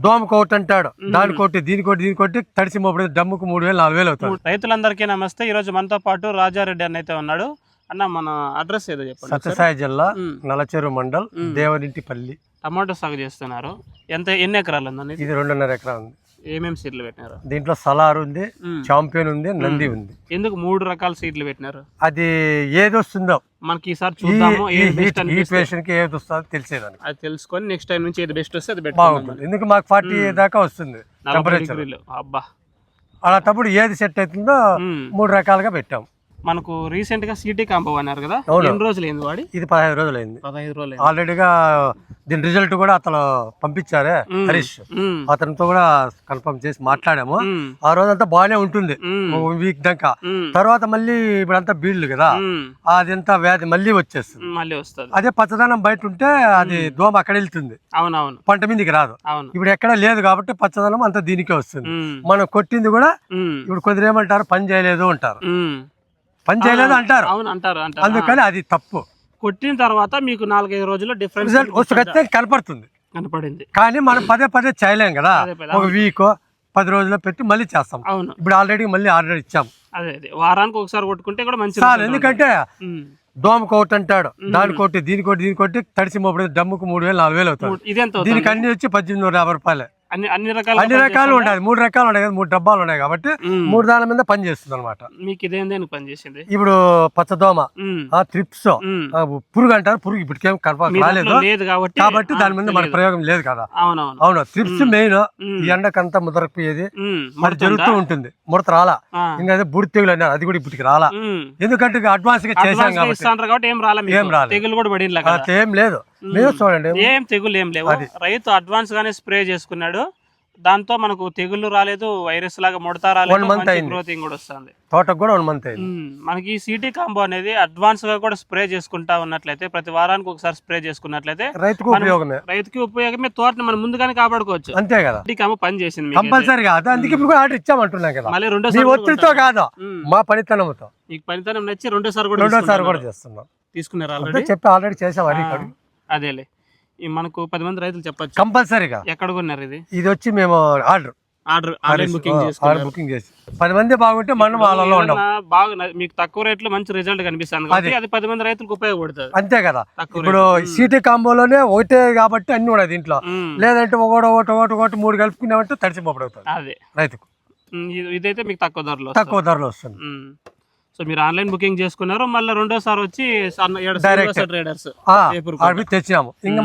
దోమకోటి అంటాడు, దానికోటి దీనికోటి తడిసి మోపడి డమ్ముకు 3000 4000 అవుతుంది. రైతులందరికీ నమస్తే. ఈ రోజు మనతో పాటు రాజారెడ్డి అన్న అయితే ఉన్నాడు. అన్న, మన అడ్రస్ ఏదో చెప్పండి. సత్యసాయి జిల్లా నలచెరు మండల్ దేవరింటిపల్లి. టమాటో సాగు చేస్తున్నారు. ఎన్ని ఎకరాలు ఉందండి? ఇది 2.5 ఎకరా ఉంది. ఏమేమి సీడ్లు పెట్టినారు? దీంట్లో సలార్ ఉంది, చాంపియన్ ఉంది, నంది ఉంది. ఎందుకు 3 రకాల సీడ్లు పెట్టినారు? అది ఏది వస్తుందో మనకి ఈసారి చూద్దాము. ఈ పేషెంట్ కి ఏది వస్తుందో తెలిసేదాన్ని అది తెలుసుకొని నెక్స్ట్ టైం నుంచి ఏది బెస్ట్ వస్తే అది బాగుంటుంది. ఎందుకు మాకు 40 దాకా వస్తుంది టెంపరేచర్. అబ్బా, అలా తప్పుడు ఏది సెట్ అవుతుందో 3 రకాలుగా పెట్టాం. మనకు రీసెంట్ గా సిటీ కాంబో అన్నారు కదా, ఎన్ని రోజులు అయింది వాడి? ఇది 15 రోజులు అయింది. 15 రోజులు ఆల్రెడీగా దీని రిజల్ట్ కూడా అతను పంపించారే హరీష్, అతనితో కూడా కన్ఫర్మ్ చేసి మాట్లాడాము. ఆ రోజంతా బాగానే ఉంటుంది, వీక్ దాకా. తర్వాత మళ్ళీ ఇప్పుడంతా బీళ్లు కదా, అదంతా వ్యాధి మళ్ళీ వచ్చేస్తుంది. అదే పచ్చదనం బయట ఉంటే అది దోమ అక్కడ వెళ్తుంది, అవునవును, పంట మీదకి రాదు. ఇప్పుడు ఎక్కడ లేదు కాబట్టి పచ్చదనం అంతా దీనికే వస్తుంది. మనం కొట్టింది కూడా ఇప్పుడు కొందరు ఏమంటారు, పని చేయలేదు అంటారు, పని చేయలేదు అంటారు. అందుకని అది తప్పు. కొట్టిన తర్వాత మీకు 4-5 రోజుల్లో డిఫరెన్స్ కనపడింది. కానీ మనం పదే చేయలేం కదా, ఒక వీక్ 10 రోజుల్లో పెట్టి మళ్ళీ చేస్తాం. ఇప్పుడు ఆల్రెడీ మళ్ళీ ఆర్డర్ ఇచ్చాం. అదే వారానికి ఒకసారి కొట్టుకుంటే కూడా మంచి. ఎందుకంటే దోమకోటి అంటాడు, దానికోటి దీనికోటి తడిసి మోపడి డమ్ముకు 3000 4000 అవుతుంది. దీనికి అన్ని వచ్చి 1850 రూపాయలే. అన్ని రకాలు ఉంటాయి, 3 రకాలు ఉన్నాయి కదా, 3 డబ్బాలు ఉన్నాయి కాబట్టి 3 దాని మీద పని చేస్తుంది అనమాట. మీకు ఇదేం పని చేసింది? ఇప్పుడు పచ్చదోమ, త్రిప్స్, పురుగు అంటారు. పురుగు ఇప్పటికేం రాలేదు కాబట్టి దాని మీద మన ప్రయోగం లేదు కదా. అవును, త్రిప్స్ మెయిన్. ఈ ఎండకంతా ముదరపోయేది మరి జరుగుతూ ఉంటుంది. ముడత రాలా, ఇంకా అదే బూడి తెగులు అన్నారు, అది కూడా ఇప్పటికి రాలా. ఎందుకంటే అడ్వాన్స్ గా చేశాం కాబట్టి ఏం రాలేదు, ఏం లేదు. మీరు చూడండి, ఏం తెగులు ఏం లేవు. రైతు అడ్వాన్స్ గానే స్ప్రే చేసుకున్నాడు, దాంతో మనకు తెగుళ్ళు రాలేదు, వైరస్ లాగా ముడత రాలేదు, గ్రోతింగ్ కూడా వస్తుంది. తోటకు కూడా 1 మంత్ అయింది. మనకి ఈ సిటీ కాంబో అనేది అడ్వాన్స్ గా కూడా స్ప్రే చేసుకుంటా ఉన్నట్లయితే, ప్రతి వారానికి ఒకసారి స్ప్రే చేసుకున్నట్లయితే రైతుకి ఉపయోగమే. తోటని మనం ముందుగానే కాపాడుకోవచ్చు. అంతే కదా, సిటీ కాంబో పని చేసింది కంపల్సరీగా. అందుకే ఇప్పుడు ఆర్డర్ ఇచ్చామంటున్నాం కదా. మళ్ళీ రెండోసారి ఒత్తిడితో కాదు, మా పనితనంతో. మీకు పనితనం నచ్చి రెండోసారి కూడా చేస్తున్నాం. తీసుకున్నారు ఆల్రెడీ చేసాం. అదేలే, మనకు 10 మంది రైతులు చెప్పచ్చు కంపల్సరీగా. ఎక్కడ కొన్నారు ఇది? ఇది వచ్చి మేము ఆర్డర్ బుకింగ్ చేసి 10 మంది బాగుంటే మనం వాళ్ళలో ఉన్నాం. బాగా మీకు తక్కువ రేట్లో మంచి రిజల్ట్ కనిపిస్తుంది కాబట్టి అది 10 మంది రైతులకు ఉపయోగపడుతుంది. అంతే కదా. ఇప్పుడు సిటీ కాంబోలోనే ఒకటే కాబట్టి అన్ని ఉన్నాయి దీంట్లో. లేదంటే ఒకటి 3 కలుపుకున్నామంటే తడిసిపోబడుతుంది అదే రైతుకు. ఇదైతే మీకు తక్కువ ధరలో వస్తుంది. సో మీరు ఆన్లైన్ బుకింగ్ చేసుకున్నారు, మళ్ళీ రెండోసారి వచ్చి ట్రేడర్స్ తెచ్చాము. ఇంకా